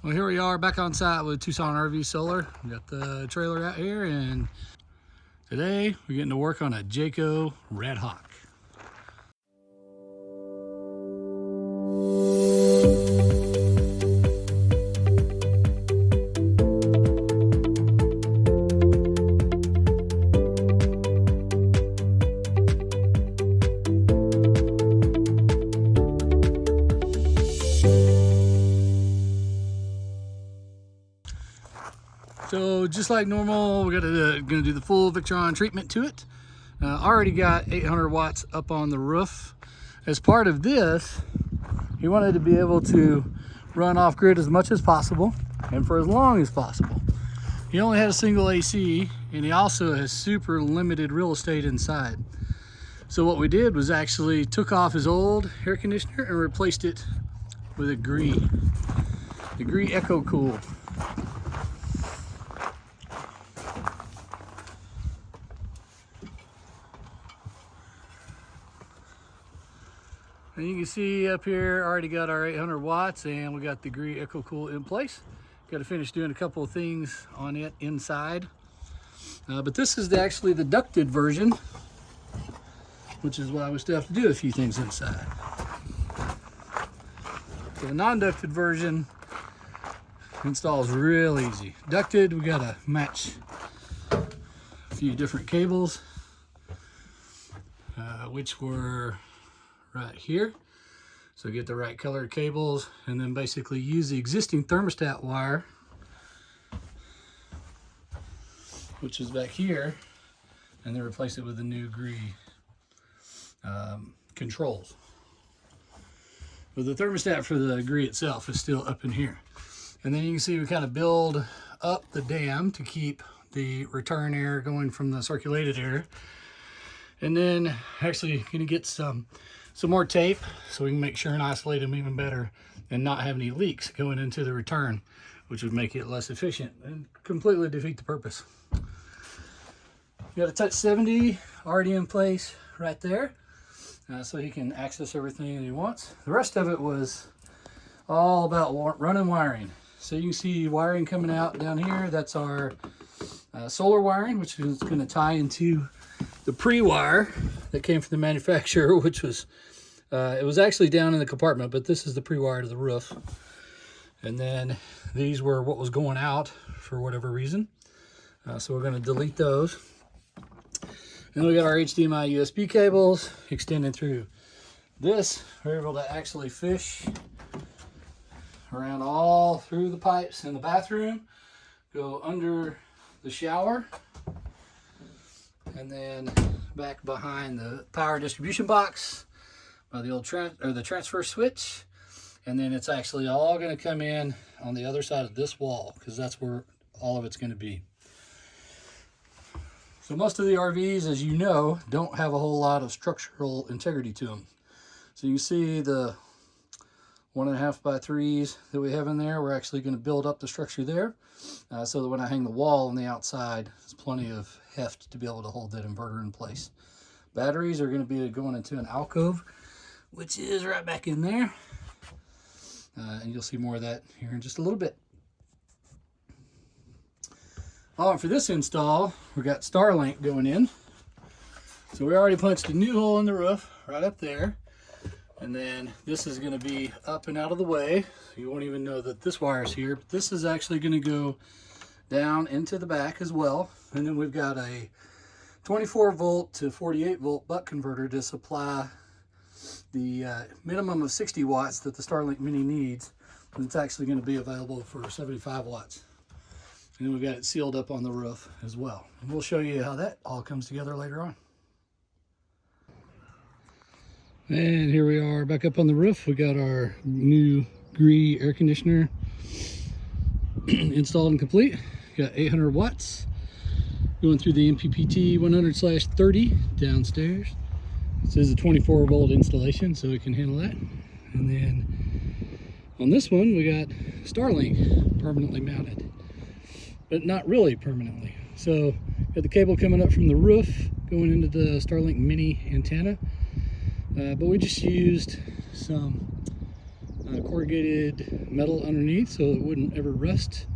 Well, here we are back on site with Tucson RV Solar. We got the trailer out here, and today we're getting to work on a Jayco Red Hawk. So just like normal, we're gonna do the full Victron treatment to it. Already got 800 watts up on the roof. As part of this, he wanted to be able to run off grid as much as possible and for as long as possible. He only had a single AC, and he also has super limited real estate inside. So what we did was actually took off his old air conditioner and replaced it with a Gree. The Gree Echo Cool. And you can see up here, already got our 800 watts and we got the Gree Echo Cool in place. Got to finish doing a couple of things on it inside. But this is actually the ducted version, which is why we still have to do a few things inside. So the non-ducted version installs real easy. Ducted, we got to match a few different cables, which were right here. So get the right colored cables and then basically use the existing thermostat wire, which is back here, and then replace it with the new Gree controls. But the thermostat for the Gree itself is still up in here. And then you can see we kind of build up the dam to keep the return air going from the circulated air. And then actually gonna get some more tape so we can make sure and isolate them even better and not have any leaks going into the return, which would make it less efficient and completely defeat the purpose. You got a touch 70 already in place right there, so he can access everything that he wants. The rest of it was all about running wiring. So you can see wiring coming out down here. That's our solar wiring, which is going to tie into the pre-wire that came from the manufacturer, which was it was actually down in the compartment, but this is the pre-wire to the roof. And then these were what was going out for whatever reason, so we're going to delete those. And then we got our HDMI USB cables extending through this. We're able to actually fish around all through the pipes in the bathroom, go under the shower, and then back behind the power distribution box by the old transfer switch. And then it's actually all going to come in on the other side of this wall, because that's where all of it's going to be. So most of the RVs, as you know, don't have a whole lot of structural integrity to them. So you can see the 1.5 by 3s that we have in there. We're actually going to build up the structure there, so that when I hang the wall on the outside, there's plenty of heft to be able to hold that inverter in place. Batteries are going to be going into an alcove, which is right back in there. And you'll see more of that here in just a little bit. Oh, and for this install, we got Starlink going in. So we already punched a new hole in the roof right up there. And then this is going to be up and out of the way. So you won't even know that this wire is here. But this is actually going to go down into the back as well. And then we've got a 24 volt to 48 volt buck converter to supply the minimum of 60 watts that the Starlink Mini needs. And it's actually going to be available for 75 watts. And then we've got it sealed up on the roof as well. And we'll show you how that all comes together later on. And here we are back up on the roof. We got our new Gree air conditioner installed and complete. Got 800 watts going through the MPPT 100/30 downstairs. This is a 24 volt installation, so it can handle that. And then on this one, we got Starlink permanently mounted, but not really permanently. So got the cable coming up from the roof going into the Starlink Mini antenna. But we just used some corrugated metal underneath so it wouldn't ever rust.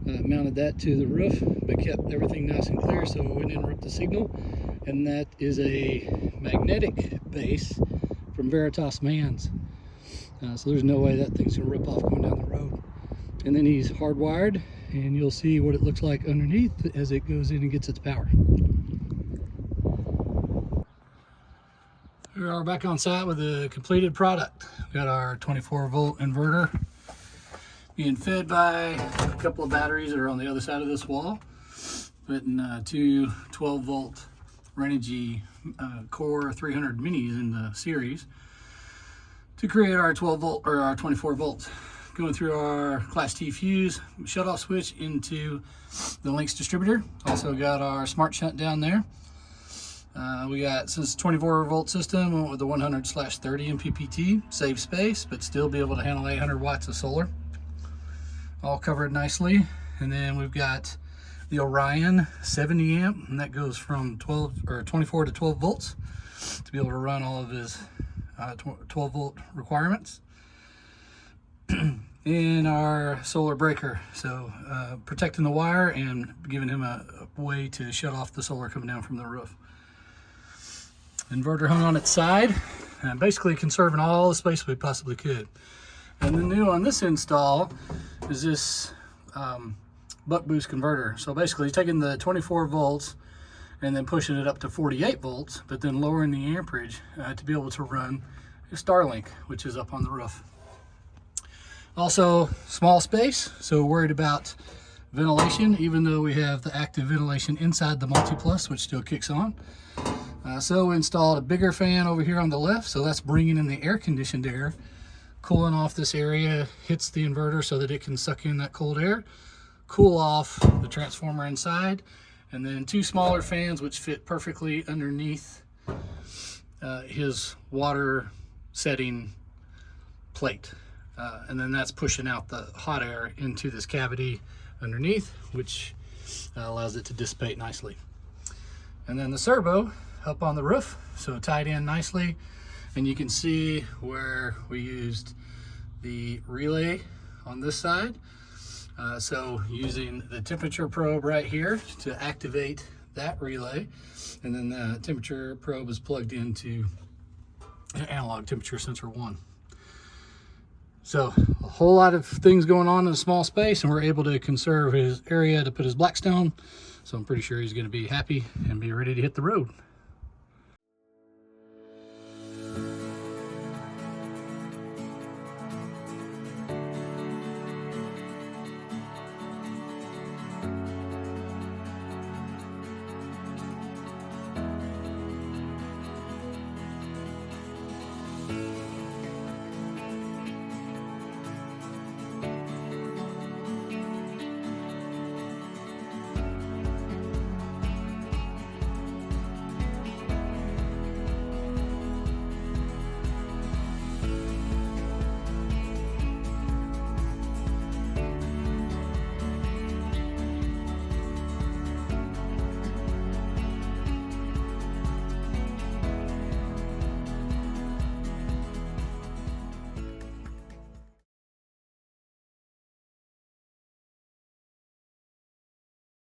Mounted that to the roof, but kept everything nice and clear so it wouldn't interrupt the signal. And that is a magnetic base from Veritas Mans. So there's no way that thing's gonna rip off going down the road. And then he's hardwired, and you'll see what it looks like underneath as it goes in and gets its power. We are back on site with the completed product. We've got our 24-volt inverter being fed by a couple of batteries that are on the other side of this wall, putting two 12-volt Renogy Core 300 minis in the series to create our 12-volt or our 24 volts. Going through our Class T fuse shutoff switch into the Lynx distributor. Also got our smart shunt down there. We got, since 24-volt system, we went with the 100/30 MPPT, save space, but still be able to handle 800 watts of solar. All covered nicely. And then we've got the Orion 70 amp, and that goes from 24 to 12 volts to be able to run all of his 12 volt requirements. In our solar breaker, so protecting the wire and giving him a way to shut off the solar coming down from the roof. Inverter hung on its side, and basically conserving all the space we possibly could. And the new on this install is this buck boost converter. So basically taking the 24 volts and then pushing it up to 48 volts, but then lowering the amperage to be able to run a Starlink, which is up on the roof. Also, small space, so worried about ventilation, even though we have the active ventilation inside the Multi-Plus, which still kicks on. So we installed a bigger fan over here on the left, so that's bringing in the air-conditioned air, cooling off this area, hits the inverter so that it can suck in that cold air, cool off the transformer inside, and then two smaller fans which fit perfectly underneath his water setting plate. And then that's pushing out the hot air into this cavity underneath, which allows it to dissipate nicely. And then the servo up on the roof, so tied in nicely. And you can see where we used the relay on this side. So using the temperature probe right here to activate that relay. And then the temperature probe is plugged into an analog temperature sensor 1. So a whole lot of things going on in a small space, and we're able to conserve his area to put his Blackstone. So I'm pretty sure he's going to be happy and be ready to hit the road.